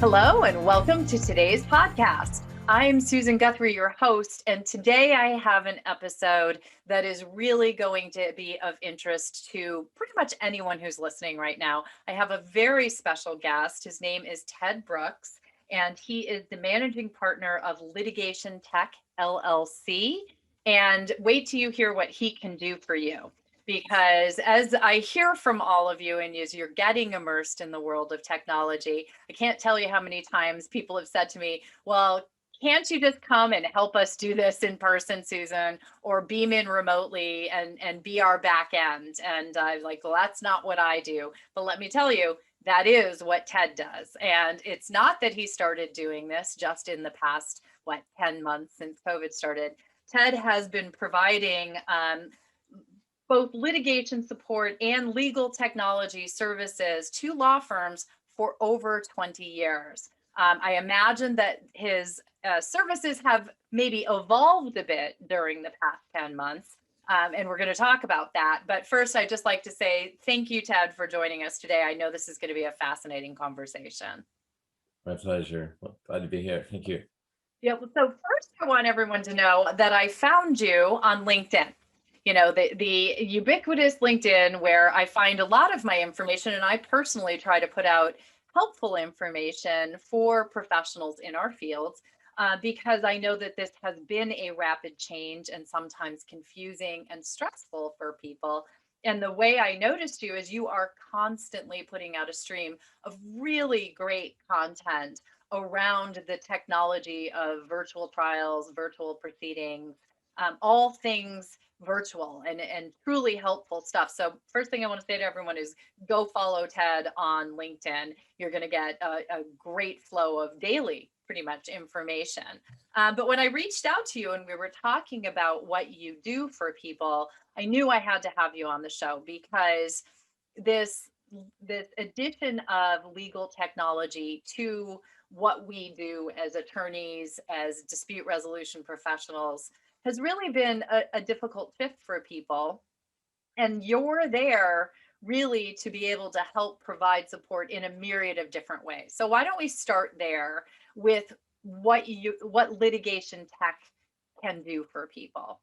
Hello and welcome to today's podcast. I'm Susan Guthrie, your host, and today I have an episode that is really going to be of interest to pretty much anyone who's listening right now. I have a very special guest. His name is Ted Brooks, and he is the managing partner of Litigation-Tech, LLC. And wait till you hear what he can do for you. Because as I hear from all of you and as you're getting immersed in the world of technology, I can't tell you how many times people have said to me, well, can't you just come and help us do this in person, Susan, or beam in remotely and be our back end? And I'm like, well, that's not what I do. But let me tell you, that is what Ted does. And it's not that he started doing this just in the past, 10 months since COVID started. Ted has been providing both litigation support and legal technology services to law firms for over 20 years. I imagine that his services have maybe evolved a bit during the past 10 months, and we're going to talk about that. But first, I'd just like to say thank you, Ted, for joining us today. I know this is going to be a fascinating conversation. My pleasure. Well, glad to be here. Thank you. Yeah, so first, I want everyone to know that I found you on LinkedIn. You know, the ubiquitous LinkedIn, where I find a lot of my information, and I personally try to put out helpful information for professionals in our fields, because I know that this has been a rapid change and sometimes confusing and stressful for people. And the way I noticed you is you are constantly putting out a stream of really great content around the technology of virtual trials, virtual proceedings, all things virtual and truly helpful stuff. So first thing I want to say to everyone is go follow Ted on LinkedIn. You're going to get a great flow of daily pretty much information. But when I reached out to you and we were talking about what you do for people, I knew I had to have you on the show because this addition of legal technology to what we do as attorneys, as dispute resolution professionals, has really been a difficult shift for people. And you're there really to be able to help provide support in a myriad of different ways. So why don't we start there with what litigation tech can do for people?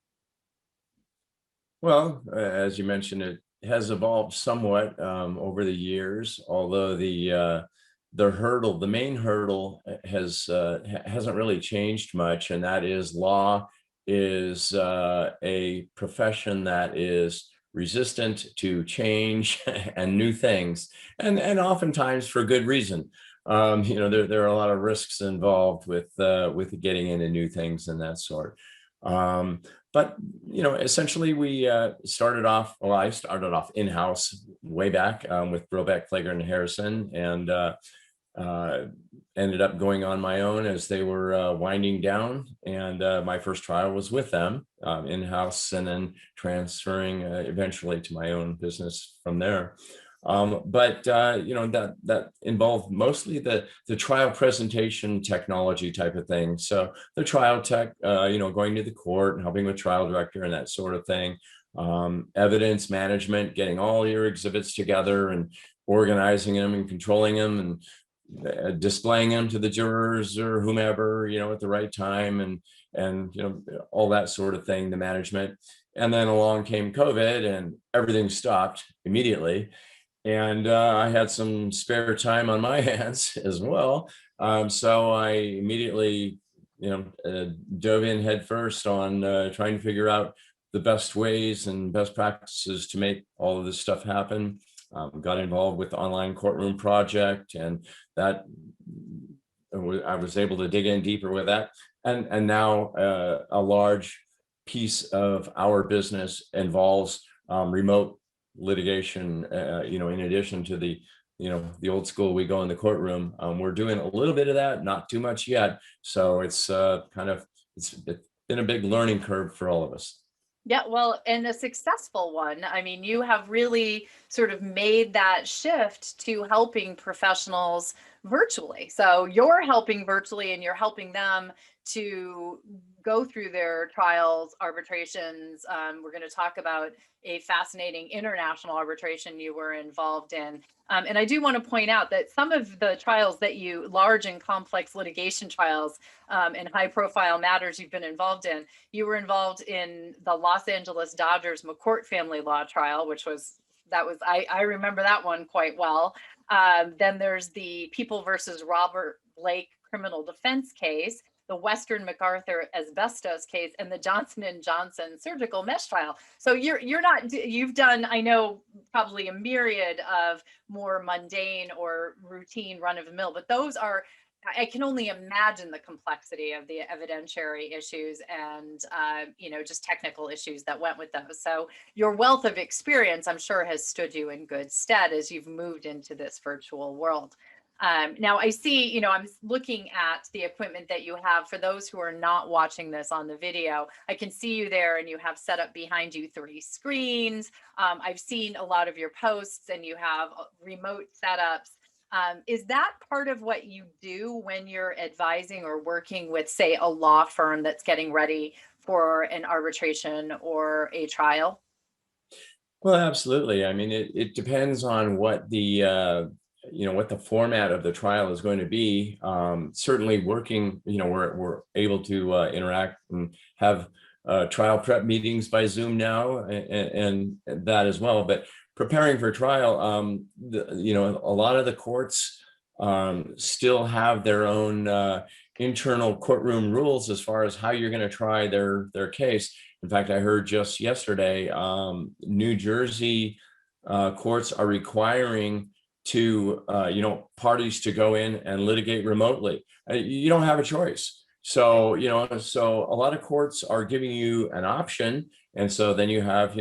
Well, as you mentioned, it has evolved somewhat over the years, although the main hurdle hasn't really changed much, and that is law is a profession that is resistant to change and new things, and oftentimes for good reason. There are a lot of risks involved with getting into new things and that sort. But essentially, I started off in-house way back with Brobeck, Flager, and Harrison, and ended up going on my own as they were winding down. And my first trial was with them in-house, and then transferring eventually to my own business from there. But that involved mostly the trial presentation technology type of thing. So the trial tech, going to the court and helping with trial director and that sort of thing. Evidence management, getting all your exhibits together and organizing them and controlling them and displaying them to the jurors or whomever, at the right time, and all that sort of thing, the management. And then along came COVID and everything stopped immediately. And I had some spare time on my hands as well. So I immediately, dove in headfirst on trying to figure out the best ways and best practices to make all of this stuff happen. Got involved with the online courtroom project, and that I was able to dig in deeper with that. And now a large piece of our business involves remote litigation, in addition to the old school, we go in the courtroom. We're doing a little bit of that, not too much yet. So it's it's been a big learning curve for all of us. Yeah, well, and a successful one. I mean, you have really sort of made that shift to helping professionals virtually. So you're helping virtually and you're helping them to go through their trials, arbitrations. We're going to talk about a fascinating international arbitration you were involved in. And I do want to point out that some of the trials that you, large and complex litigation trials and high profile matters you've been involved in, you were involved in the Los Angeles Dodgers McCourt family law trial, which was, I remember that one quite well. Then there's the People versus Robert Blake criminal defense case, the Western MacArthur asbestos case, and the Johnson and Johnson surgical mesh trial. So you've done, I know, probably a myriad of more mundane or routine run of the mill, but those are, I can only imagine the complexity of the evidentiary issues and just technical issues that went with those. So your wealth of experience, I'm sure, has stood you in good stead as you've moved into this virtual world. Now I see, I'm looking at the equipment that you have. For those who are not watching this on the video, I can see you there and you have set up behind you 3 screens. I've seen a lot of your posts and you have remote setups. Is that part of what you do when you're advising or working with, say, a law firm that's getting ready for an arbitration or a trial? Well, absolutely. I mean, it depends on what what the format of the trial is going to be. Certainly working, we're able to interact and have trial prep meetings by Zoom now and that as well. But preparing for trial, a lot of the courts still have their own internal courtroom rules as far as how you're going to try their case. In fact, I heard just yesterday, New Jersey courts are requiring parties to go in and litigate remotely. You don't have a choice. So, so a lot of courts are giving you an option. And so then you have,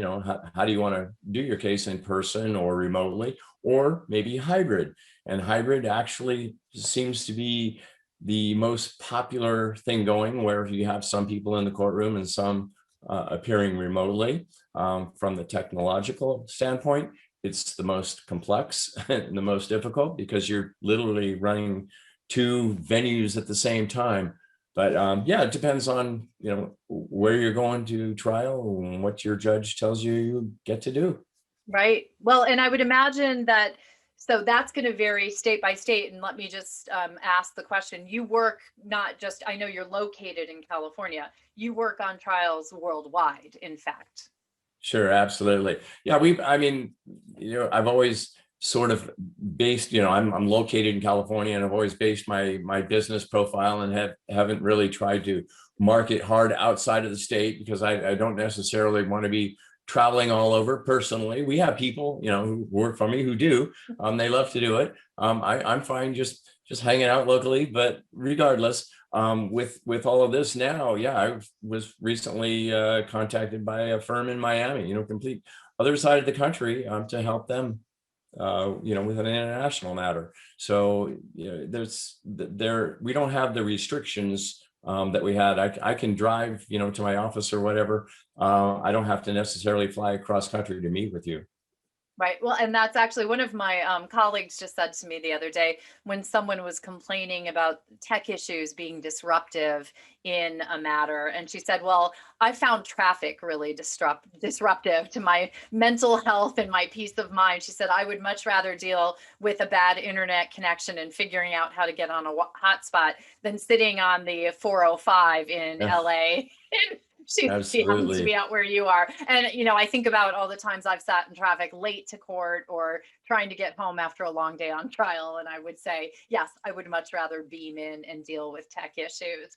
how do you want to do your case, in person or remotely, or maybe hybrid? And hybrid actually seems to be the most popular thing going, where you have some people in the courtroom and some appearing remotely. From the technological standpoint, it's the most complex and the most difficult because you're literally running 2 venues at the same time. But it depends on where you're going to trial and what your judge tells you get to do. Right. Well, and I would imagine that, so that's going to vary state by state. And let me just ask the question. You work not just, I know you're located in California, you work on trials worldwide, in fact. Sure, absolutely. Yeah, I've always sort of based, I'm located in California, and I've always based my business profile and haven't really tried to market hard outside of the state, because I don't necessarily want to be traveling all over personally. We have people, who work for me who do. They love to do it. I'm fine just hanging out locally, but regardless, with all of this now, I was recently contacted by a firm in Miami, complete other side of the country, to help them with an international matter. So we don't have the restrictions that we had. I can drive to my office or whatever. I don't have to necessarily fly across country to meet with you. Right. Well, and that's actually one of my colleagues just said to me the other day, when someone was complaining about tech issues being disruptive in a matter. And she said, well, I found traffic really disruptive to my mental health and my peace of mind. She said, I would much rather deal with a bad internet connection and figuring out how to get on a hotspot than sitting on the 405 in Yeah, LA. She happens to be absolutely. out where you are. And, I think about all the times I've sat in traffic late to court or trying to get home after a long day on trial. And I would say, yes, I would much rather beam in and deal with tech issues.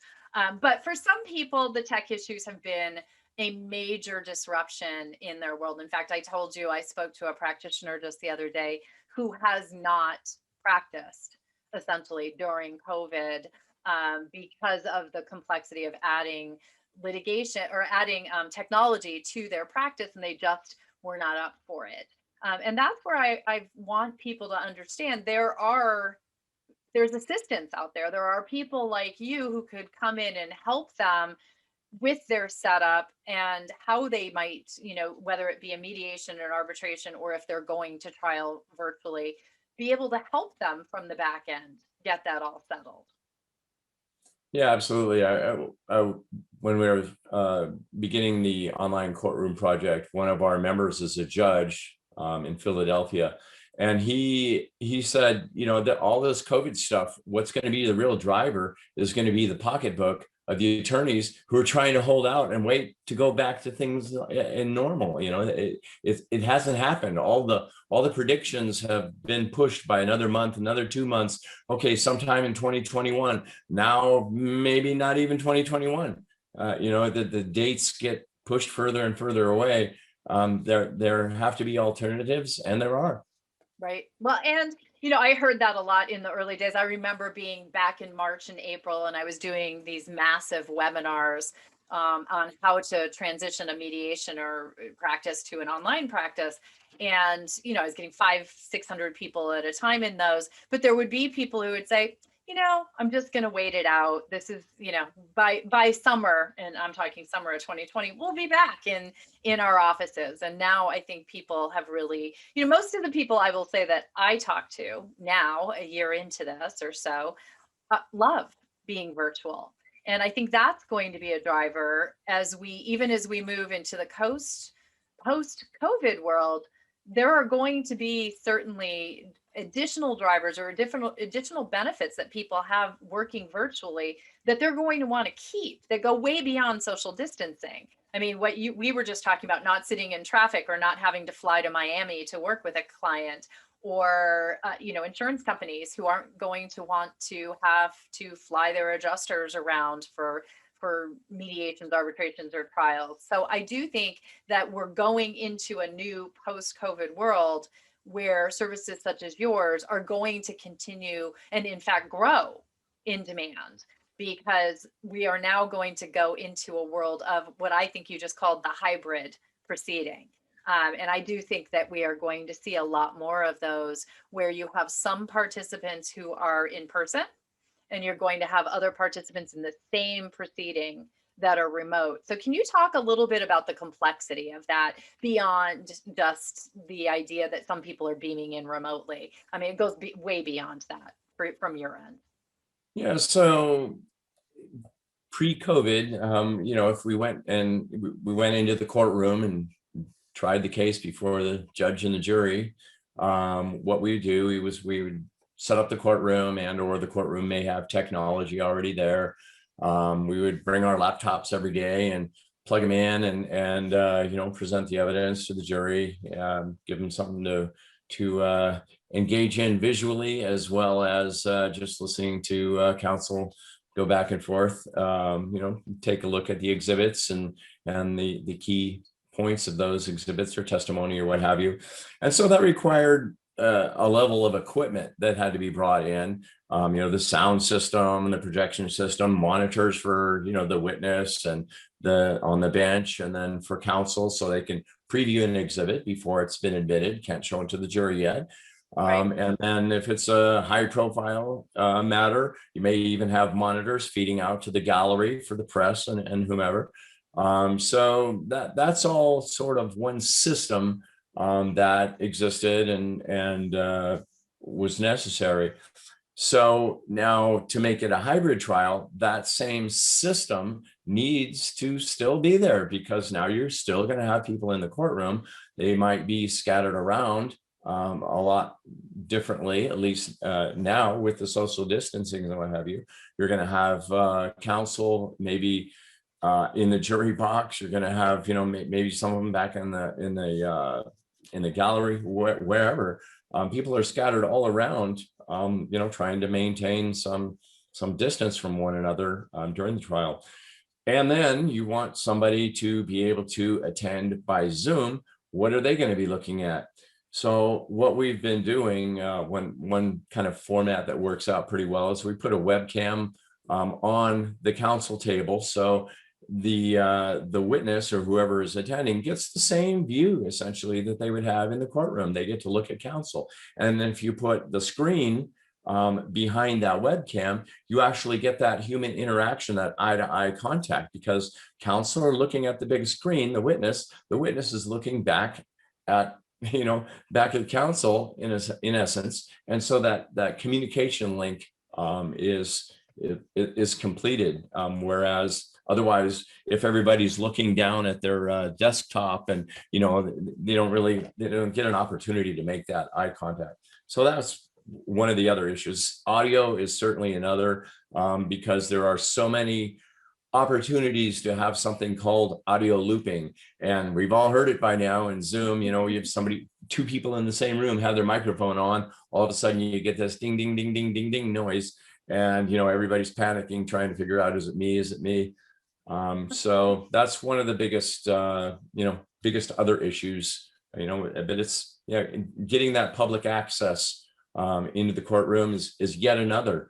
But for some people, the tech issues have been a major disruption in their world. In fact, I told you I spoke to a practitioner just the other day who has not practiced essentially during COVID because of the complexity of adding litigation or adding technology to their practice, and they just were not up for it. And that's where I want people to understand there's assistance out there. There are people like you who could come in and help them with their setup and how they might, whether it be a mediation or an arbitration, or if they're going to trial virtually, be able to help them from the back end get that all settled. Yeah, absolutely. When we were beginning the online courtroom project, one of our members is a judge in Philadelphia, and he said, you know, that all this COVID stuff, what's going to be the real driver is going to be the pocketbook of the attorneys who are trying to hold out and wait to go back to things in normal. You know, it hasn't happened. All the predictions have been pushed by another month, another 2 months. Okay, sometime in 2021. Now, maybe not even 2021. You know, the dates get pushed further and further away. There have to be alternatives, and there are. Right. Well, and I heard that a lot in the early days. I remember being back in March and April, and I was doing these massive webinars on how to transition a mediation or practice to an online practice. And, I was getting 500-600 people at a time in those, but there would be people who would say, I'm just going to wait it out. This is, by summer, and I'm talking summer of 2020, we'll be back in our offices. And now I think people have really, most of the people I will say that I talk to now, a year into this or so, love being virtual. And I think that's going to be a driver as we move into the post-COVID world. There are going to be certainly additional drivers or additional benefits that people have working virtually that they're going to want to keep, that go way beyond social distancing. I mean, we were just talking about, not sitting in traffic or not having to fly to Miami to work with a client, or insurance companies who aren't going to want to have to fly their adjusters around for mediations, arbitrations, or trials. So I do think that we're going into a new post-COVID world where services such as yours are going to continue and in fact grow in demand, because we are now going to go into a world of what I think you just called the hybrid proceeding. And I do think that we are going to see a lot more of those, where you have some participants who are in person, and you're going to have other participants in the same proceeding that are remote. So can you talk a little bit about the complexity of that beyond just the idea that some people are beaming in remotely? I mean, it goes way beyond that from your end. Yeah, so pre-COVID, if we went into the courtroom and tried the case before the judge and the jury, what we do we would set up the courtroom, or the courtroom may have technology already there. We would bring our laptops every day and plug them in and present the evidence to the jury, give them something to engage in visually, as well as just listening to counsel go back and forth. Take a look at the exhibits and the key points of those exhibits or testimony or what have you. And so that required a level of equipment that had to be brought in, the sound system and the projection system, monitors for, the witness and on the bench, and then for counsel, so they can preview an exhibit before it's been admitted, can't show it to the jury yet. Right. And then if it's a high profile matter, you may even have monitors feeding out to the gallery for the press and whomever. So that's all sort of one system that existed and was necessary. So now, to make it a hybrid trial, that same system needs to still be there, because now you're still going to have people in the courtroom. They might be scattered around a lot differently, at least now with the social distancing and what have you. You're going to have counsel maybe in the jury box. You're going to have maybe some of them back in the gallery, wherever. People are scattered all around, trying to maintain some distance from one another during the trial. And then you want somebody to be able to attend by Zoom. What are they going to be looking at? So what we've been doing, one kind of format that works out pretty well, is we put a webcam on the counsel table. So the witness or whoever is attending gets the same view essentially that they would have in the courtroom. They get to look at counsel. And then if you put the screen behind that webcam, you actually get that human interaction, that eye-to-eye contact, because counsel are looking at the big screen. The witness is looking back at counsel in essence. And so that communication link is completed. Whereas otherwise, if everybody's looking down at their desktop and, they don't get an opportunity to make that eye contact. So that's one of the other issues. Audio is certainly another, because there are so many opportunities to have something called audio looping. And we've all heard it by now in Zoom. You have two people in the same room have their microphone on. All of a sudden you get this ding, ding, ding, ding, ding, ding noise. And, everybody's panicking, trying to figure out, is it me? Is it me? So that's one of the biggest other issues, but it's, getting that public access into the courtroom is yet another.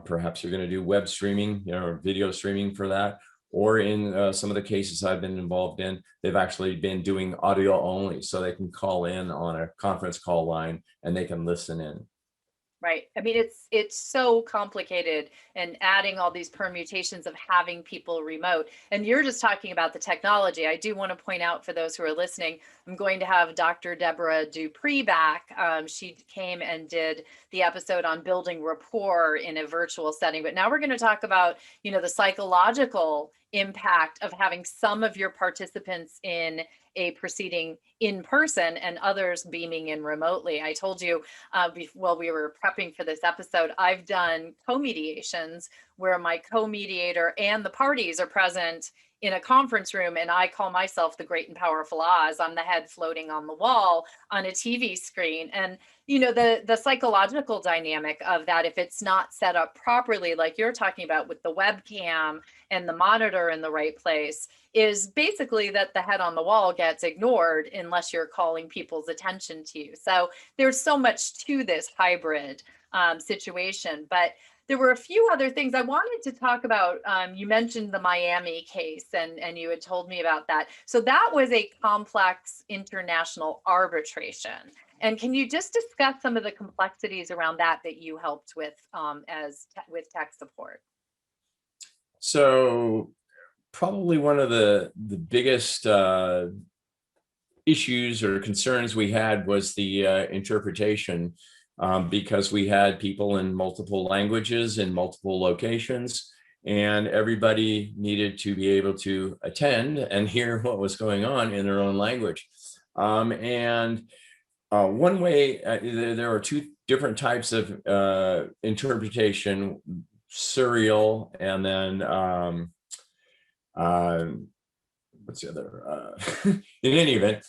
Perhaps you're going to do web streaming, or video streaming for that. Or in some of the cases I've been involved in, they've actually been doing audio only, so they can call in on a conference call line and they can listen in. Right. I mean, it's so complicated, and adding all these permutations of having people remote. And you're just talking about the technology. I do want to point out for those who are listening, I'm going to have Dr. Deborah Dupree back. She came and did the episode on building rapport in a virtual setting. But now we're going to talk about, the psychological impact of having some of your participants in a proceeding in person and others beaming in remotely. I told you while we were prepping for this episode, I've done co-mediations where my co-mediator and the parties are present in a conference room, and I call myself the great and powerful Oz. I'm the head floating on the wall on a TV screen. And the psychological dynamic of that, if it's not set up properly, like you're talking about with the webcam and the monitor in the right place, is basically that the head on the wall gets ignored unless you're calling people's attention to you. So there's so much to this hybrid situation. But there were a few other things I wanted to talk about. You mentioned the Miami case, and you had told me about that. So that was a complex international arbitration. And can you just discuss some of the complexities around that you helped with with tech support? So probably one of the biggest issues or concerns we had was the interpretation, because we had people in multiple languages in multiple locations, and everybody needed to be able to attend and hear what was going on in their own language. One way, there are two different types of interpretation: serial, and then what's the other? In any event,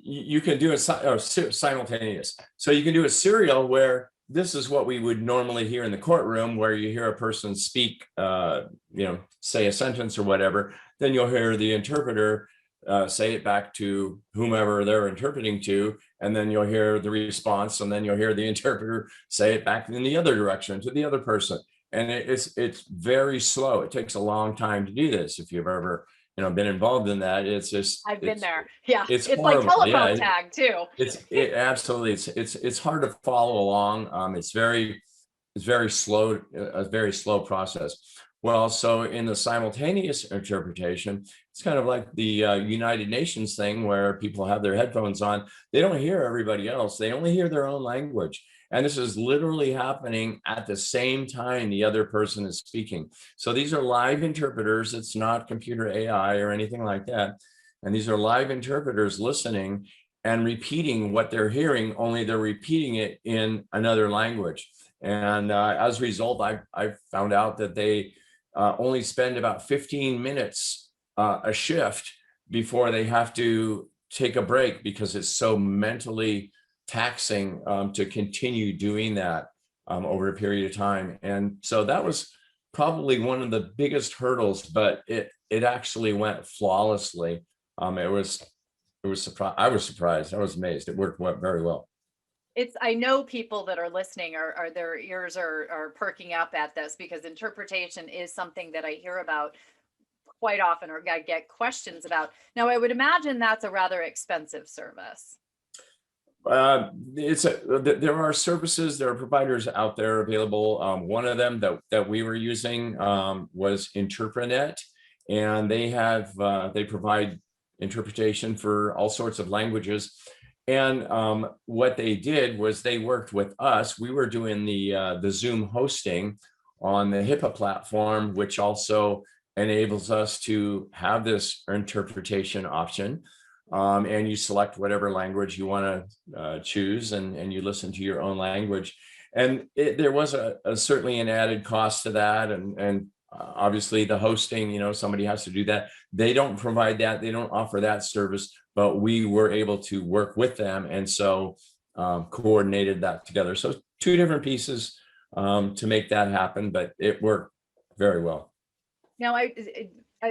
you can do a simultaneous. So you can do a serial where this is what we would normally hear in the courtroom, where you hear a person speak, say a sentence or whatever. Then you'll hear the interpreter say it back to whomever they're interpreting to, and then you'll hear the response, and then you'll hear the interpreter say it back in the other direction to the other person. And it's very slow. It takes a long time to do this. If you've ever been involved in that, I've been there. Yeah, it's like horrible. telephone tag too. Absolutely it's hard to follow along. It's very slow, a very slow process. Well, so in the simultaneous interpretation, it's kind of like the United Nations thing where people have their headphones on. They don't hear everybody else. They only hear their own language. And this is literally happening at the same time the other person is speaking. So these are live interpreters. It's not computer AI or anything like that. And these are live interpreters listening and repeating what they're hearing, only they're repeating it in another language. And as a result, I found out that they only spend about 15 minutes a shift before they have to take a break, because it's so mentally taxing to continue doing that over a period of time. And so that was probably one of the biggest hurdles, but it actually went flawlessly. I was surprised. I was amazed. It went very well. I know people that are listening are their ears are perking up at this, because interpretation is something that I hear about quite often, or I get questions about. Now, I would imagine that's a rather expensive service. There are services, there are providers out there available. One of them that we were using was Interprenet, and they provide interpretation for all sorts of languages. And what they did was they worked with us. We were doing the Zoom hosting on the HIPAA platform, which also enables us to have this interpretation option. And you select whatever language you want to choose, and you listen to your own language. And there was certainly an added cost to that, and obviously the hosting, somebody has to do that. They don't provide that. They don't offer that service, but we were able to work with them, and so coordinated that together. So two different pieces to make that happen, but it worked very well. Now,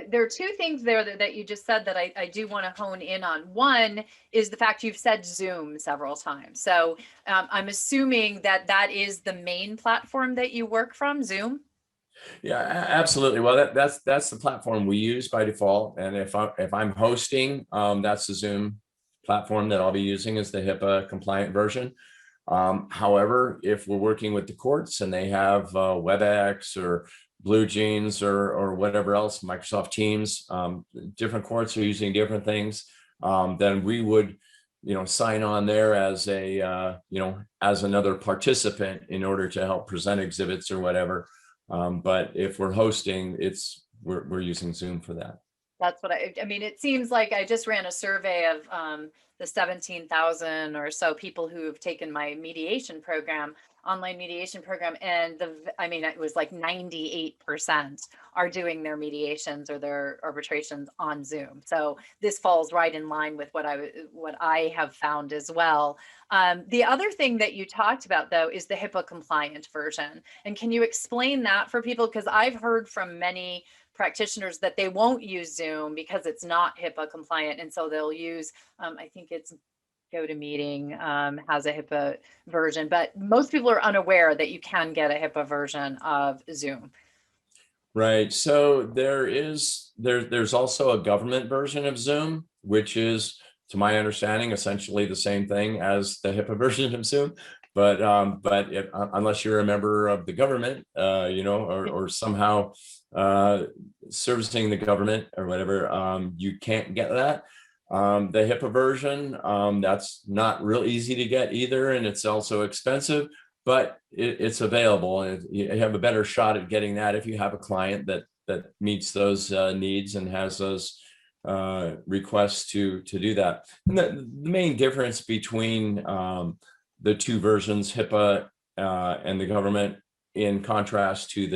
there are two things there that you just said that I do want to hone in on. One is the fact you've said Zoom several times. So I'm assuming that that is the main platform that you work from, Zoom? Yeah, absolutely. Well, that's the platform we use by default. And if I'm hosting, that's the Zoom platform that I'll be using as the HIPAA compliant version. However, if we're working with the courts and they have WebEx or Blue Jeans or whatever else, Microsoft Teams, different courts are using different things, then we would, sign on there as as another participant in order to help present exhibits or whatever. But if we're hosting, we're using Zoom for that. That's what I mean, it seems like I just ran a survey of the 17,000 or so people who have taken my mediation program, online mediation program. And it was like 98% are doing their mediations or their arbitrations on Zoom. So this falls right in line with what I have found as well. The other thing that you talked about, though, is the HIPAA compliant version. And can you explain that for people? Because I've heard from many practitioners that they won't use Zoom because it's not HIPAA compliant. And so they'll use, I think it's GoToMeeting has a HIPAA version, but most people are unaware that you can get a HIPAA version of Zoom. Right. So there's also a government version of Zoom, which is, to my understanding, essentially the same thing as the HIPAA version of Zoom. But unless you're a member of the government, or somehow servicing the government or whatever, you can't get that. The HIPAA version, that's not real easy to get either, and it's also expensive, but it's available, and you have a better shot at getting that if you have a client that meets those needs and has those requests to do that. And the main difference between the two versions, HIPAA and the government, in contrast to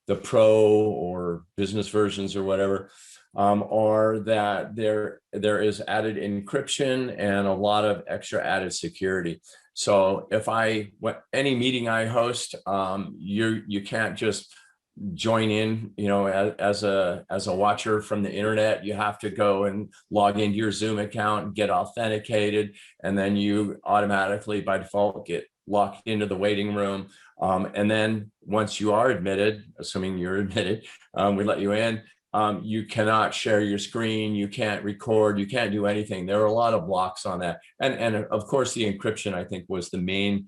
the pro or business versions or whatever, are that there is added encryption and a lot of extra added security. So if any meeting I host, you can't just join in, as a watcher from the internet. You have to go and log into your Zoom account and get authenticated, and then you automatically by default get locked into the waiting room. And then once you are admitted, assuming you're admitted, we let you in. You cannot share your screen, you can't record, you can't do anything. There are a lot of blocks on that. And of course, the encryption, I think, was the main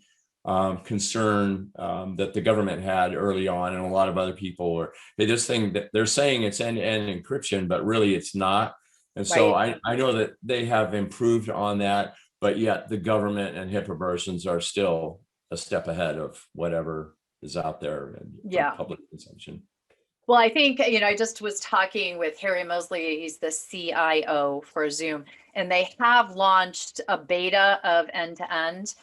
concern that the government had early on, and a lot of other people were. This thing that they're saying it's end-to-end encryption, but really it's not. And so I know that they have improved on that, but yet the government and HIPAA versions are still a step ahead of whatever is out there for public consumption. Well, I think, I just was talking with Harry Mosley, he's the CIO for Zoom, and they have launched a beta of end-to-end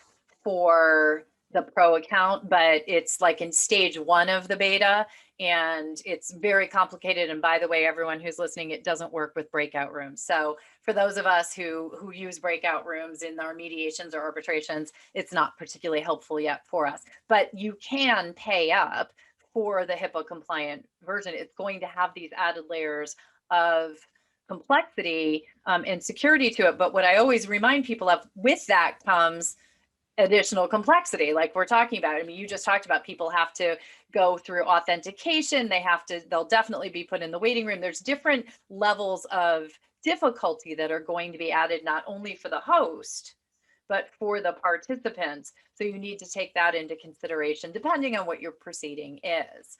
for the pro account, but it's like in stage 1 of the beta, and it's very complicated. And by the way, everyone who's listening, it doesn't work with breakout rooms. So for those of us who use breakout rooms in our mediations or arbitrations, it's not particularly helpful yet for us, but you can pay up for the HIPAA compliant version. It's going to have these added layers of complexity and security to it. But what I always remind people of, with that comes additional complexity, like we're talking about. I mean, you just talked about people have to go through authentication. They'll definitely be put in the waiting room. There's different levels of difficulty that are going to be added, not only for the host, but for the participants. So you need to take that into consideration depending on what your proceeding is.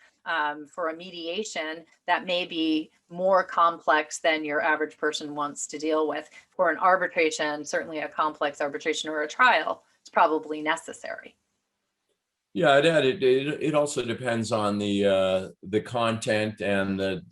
For a mediation, that may be more complex than your average person wants to deal with. For an arbitration, certainly a complex arbitration or a trial, it's probably necessary. Yeah, it also depends on the content and the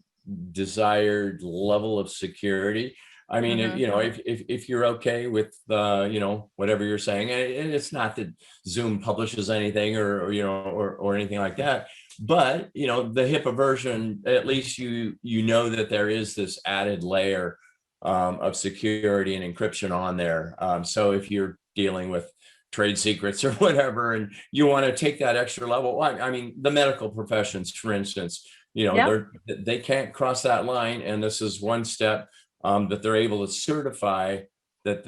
desired level of security. I mean, you know, if you're okay with you know, whatever you're saying, and it's not that Zoom publishes anything or you know or anything like that, but you know, the HIPAA version, at least you know that there is this added layer of security and encryption on there. So if you're dealing with trade secrets or whatever, and you want to take that extra level. I mean, the medical professions, for instance, you know, they can't cross that line, and this is one step that they're able to certify that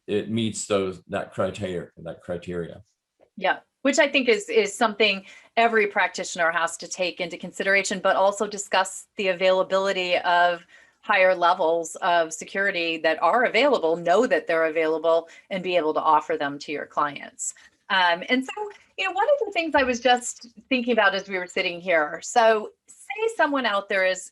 it meets that criteria. Yeah, which I think is something every practitioner has to take into consideration, but also discuss the availability of higher levels of security that are available, know that they're available, and be able to offer them to your clients. And so, you know, one of the things I was just thinking about as we were sitting here, so say someone out there is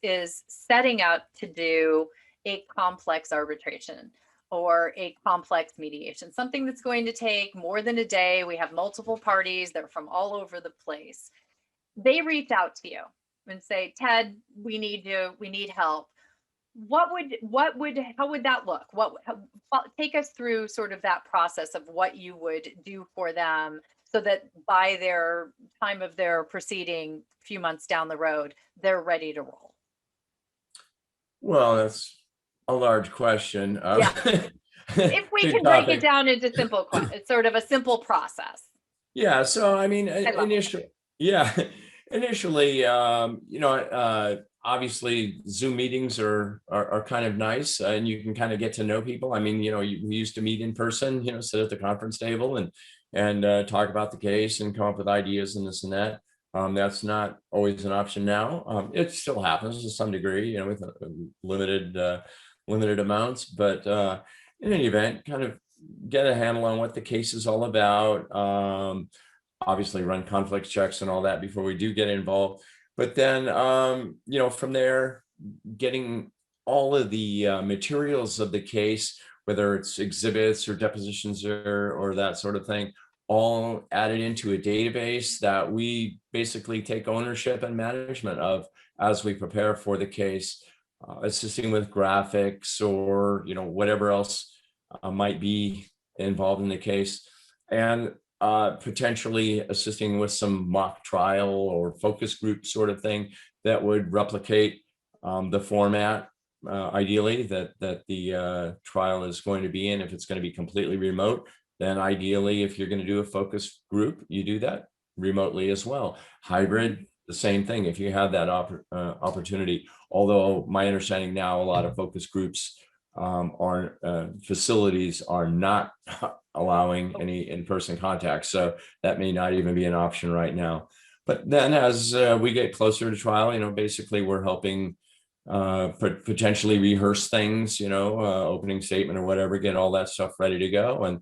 setting out to do a complex arbitration or a complex mediation, something that's going to take more than a day. We have multiple parties, they're from all over the place. They reach out to you and say, Ted, we need help. How would that look? Take us through sort of that process of what you would do for them so that by their time of their proceeding, a few months down the road, they're ready to roll. Well, that's a large question. Yeah. If we can break it down into it's sort of a simple process. Yeah. So, I mean, initially, you know, obviously Zoom meetings are kind of nice, and you can kind of get to know people. I mean, you know, we used to meet in person, you know, sit at the conference table and talk about the case and come up with ideas and this and that. That's not always an option now. It still happens to some degree, you know, with limited amounts, but in any event, kind of get a handle on what the case is all about. Obviously run conflict checks and all that before we do get involved. But then, you know, from there, getting all of the materials of the case, whether it's exhibits or depositions or that sort of thing, all added into a database that we basically take ownership and management of as we prepare for the case, assisting with graphics or, you know, whatever else might be involved in the case, and potentially assisting with some mock trial or focus group sort of thing that would replicate the format, ideally, that the trial is going to be in. If it's going to be completely remote, then ideally, if you're going to do a focus group, you do that remotely as well. Hybrid, the same thing, if you have that opportunity. Although my understanding now, a lot of focus groups facilities are not allowing any in-person contact, so that may not even be an option right now. But then as we get closer to trial, you know, basically we're helping potentially rehearse things, you know, opening statement or whatever, get all that stuff ready to go, and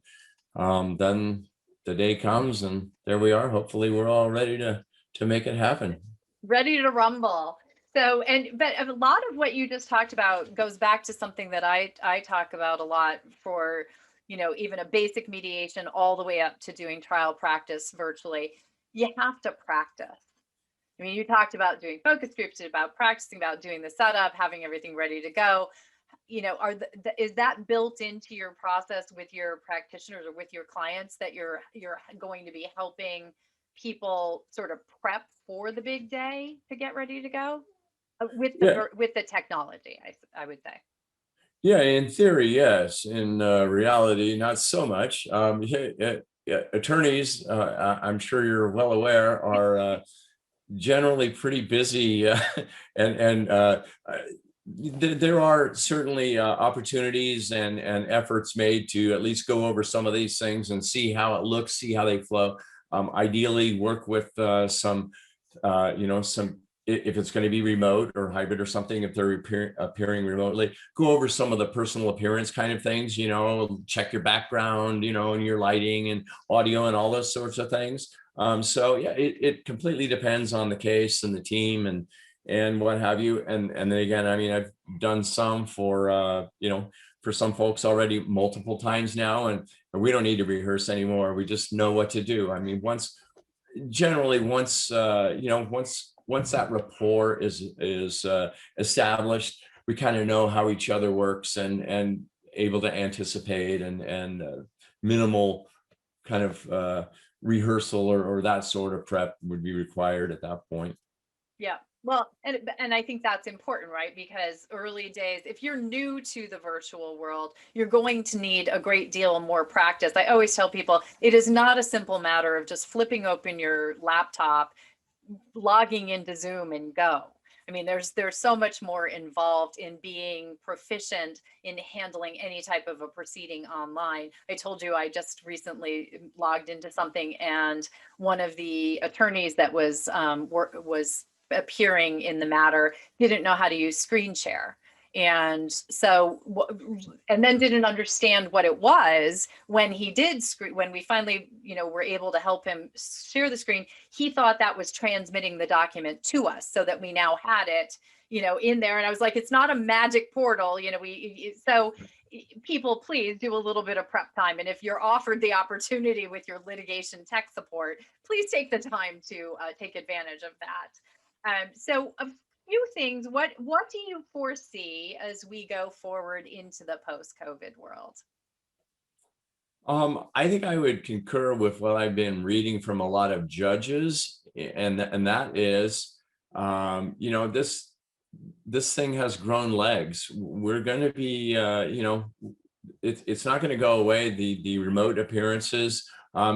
then the day comes and there we are. Hopefully we're all ready to make it happen. Ready to rumble. So, but a lot of what you just talked about goes back to something that I talk about a lot for, you know, even a basic mediation all the way up to doing trial practice virtually. You have to practice. I mean, you talked about doing focus groups, about practicing, about doing the setup, having everything ready to go. You know, is that built into your process with your practitioners or with your clients, that you're going to be helping people sort of prep for the big day to get ready to go? With the technology, I would say. Yeah, in theory, yes. In reality, not so much. Attorneys, I'm sure you're well aware, are generally pretty busy, and there are certainly opportunities and efforts made to at least go over some of these things and see how it looks, see how they flow. Ideally, work with some you know, some if it's going to be remote or hybrid or something, if they're appearing remotely, go over some of the personal appearance kind of things, check your background, and your lighting and audio and all those sorts of things. So yeah, it completely depends on the case and the team and what have you. And then again, I mean, I've done some for some folks already multiple times now, and we don't need to rehearse anymore. We just know what to do. I mean, once that rapport is established, we kind of know how each other works and able to anticipate and minimal kind of rehearsal or that sort of prep would be required at that point. Yeah. Well, and I think that's important, right? Because early days, if you're new to the virtual world, you're going to need a great deal more practice. I always tell people it is not a simple matter of just flipping open your laptop, logging into Zoom and go. I mean, there's so much more involved in being proficient in handling any type of a proceeding online. I told you I just recently logged into something, and one of the attorneys that was appearing in the matter didn't know how to use screen share. And so, and then didn't understand what it was when he did when we finally, were able to help him share the screen. He thought that was transmitting the document to us so that we now had it, in there. And I was like, it's not a magic portal, so people, please do a little bit of prep time. And if you're offered the opportunity with your litigation tech support, please take the time to take advantage of that. So a few things, what do you foresee as we go forward into the post-COVID world? I think I would concur with what I've been reading from a lot of judges, and that is, this thing has grown legs. We're going to be, it's not going to go away. The remote appearances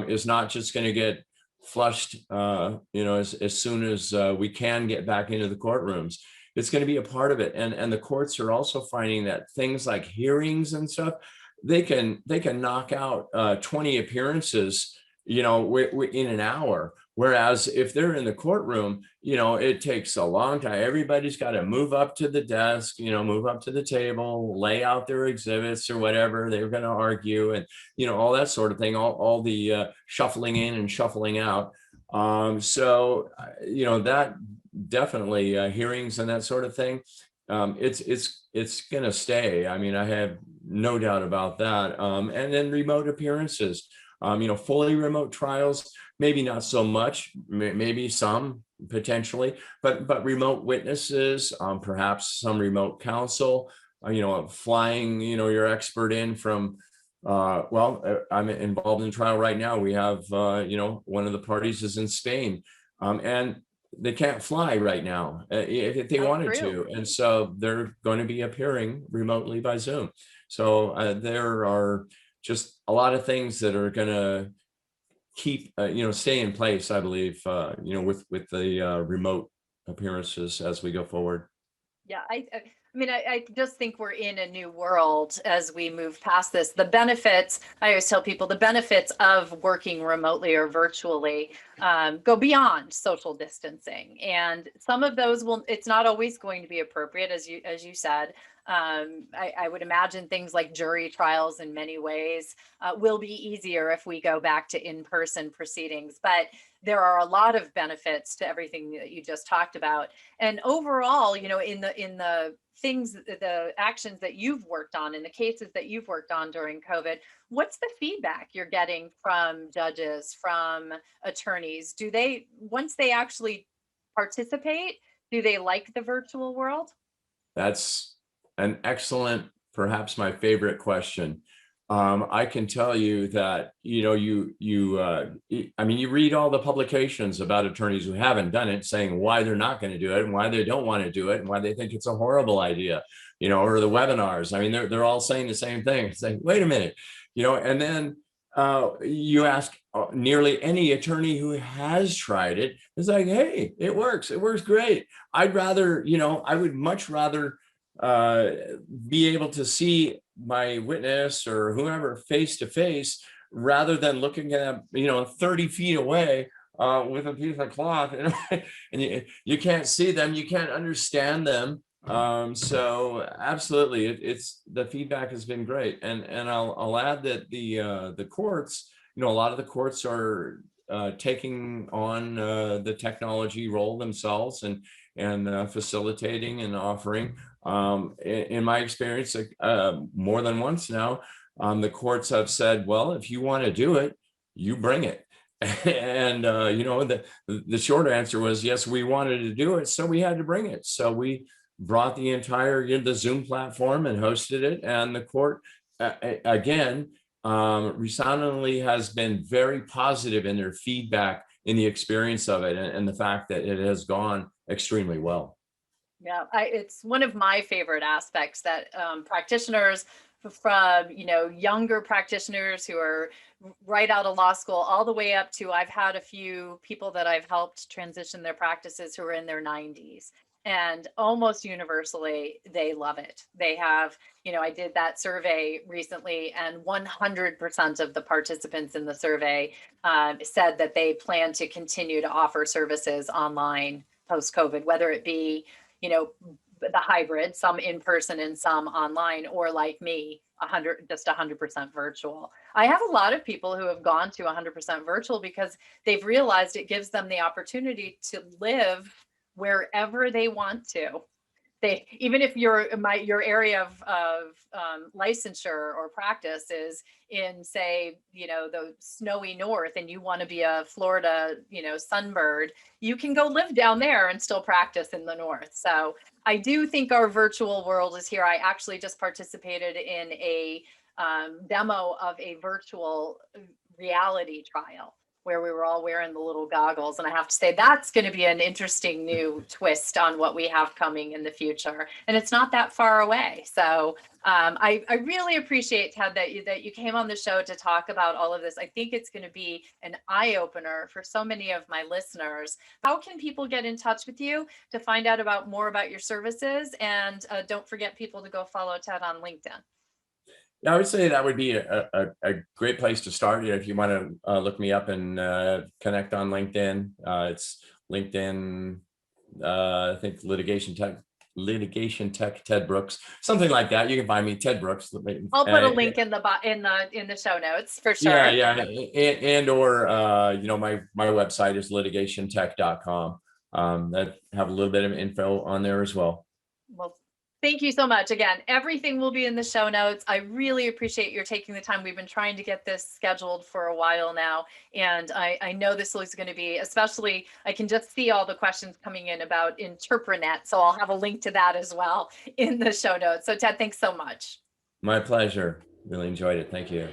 is not just going to get flushed, as soon as we can get back into the courtrooms. It's going to be a part of it, and the courts are also finding that things like hearings and stuff, they can knock out 20 appearances, in an hour. Whereas if they're in the courtroom, it takes a long time. Everybody's got to move up to the desk, move up to the table, lay out their exhibits or whatever they're going to argue, and all that sort of thing. All the shuffling in and shuffling out. So that definitely hearings and that sort of thing. It's going to stay. I mean, I have no doubt about that. And then remote appearances, fully remote trials, maybe not so much, maybe some potentially, but remote witnesses, perhaps some remote counsel, flying, your expert in from, I'm involved in trial right now. We have, one of the parties is in Spain, and they can't fly right now if they wanted to. And so they're going to be appearing remotely by Zoom. So there are just a lot of things that are going to keep, stay in place, I believe, with the remote appearances as we go forward. Yeah, I just think we're in a new world as we move past this. The benefits, I always tell people, the benefits of working remotely or virtually go beyond social distancing. And some of those it's not always going to be appropriate, as you said. I would imagine things like jury trials in many ways will be easier if we go back to in-person proceedings. But there are a lot of benefits to everything that you just talked about. And overall, in the things, the actions that you've worked on, in the cases that you've worked on during COVID, what's the feedback you're getting from judges, from attorneys? Once they actually participate, do they like the virtual world? That's an excellent, perhaps my favorite question. I can tell you that, you read all the publications about attorneys who haven't done it, saying why they're not going to do it and why they don't want to do it and why they think it's a horrible idea, or the webinars. I mean, they're all saying the same thing. It's like, wait a minute, and then you ask nearly any attorney who has tried it, it's like, hey, it works great. I would much rather be able to see my witness or whoever face to face rather than looking at 30 feet away with a piece of cloth, and you can't see them, you can't understand them. So absolutely, it's the feedback has been great, and I'll add that the courts, a lot of the courts are taking on the technology role themselves, and facilitating and offering. In my experience, more than once now, the courts have said, well, if you want to do it, you bring it. And the short answer was yes, we wanted to do it, so we had to bring it. So we brought the entire the Zoom platform and hosted it, and the court again resoundingly has been very positive in their feedback in the experience of it, and the fact that it has gone extremely well. Yeah, it's one of my favorite aspects that practitioners from, younger practitioners who are right out of law school all the way up to, I've had a few people that I've helped transition their practices who are in their 90s. And almost universally, they love it. They have, I did that survey recently, and 100% of the participants in the survey said that they plan to continue to offer services online post-COVID, whether it be the hybrid, some in person and some online, or like me, 100% virtual. I have a lot of people who have gone to 100% virtual because they've realized it gives them the opportunity to live wherever they want to. Even if your area of licensure or practice is in, say, the snowy north, and you want to be a Florida sunbird, you can go live down there and still practice in the north. So I do think our virtual world is here. I actually just participated in a demo of a virtual reality trial where we were all wearing the little goggles. And I have to say, that's going to be an interesting new twist on what we have coming in the future. And it's not that far away. So I really appreciate, Ted, that you came on the show to talk about all of this. I think it's going to be an eye opener for so many of my listeners. How can people get in touch with you to find out more about your services? And don't forget people to go follow Ted on LinkedIn. Yeah, I would say that would be a great place to start. If you want to look me up and connect on LinkedIn, it's LinkedIn, I think litigation tech, Ted Brooks, something like that. You can find me, Ted Brooks. I'll put a link in the show notes for sure. Yeah, or my website is litigationtech.com. That have a little bit of info on there as well. Well, thank you so much. Again, everything will be in the show notes. I really appreciate your taking the time. We've been trying to get this scheduled for a while now. And I know this is going to be, especially, I can just see all the questions coming in about Interprenet. So I'll have a link to that as well in the show notes. So Ted, thanks so much. My pleasure. Really enjoyed it. Thank you.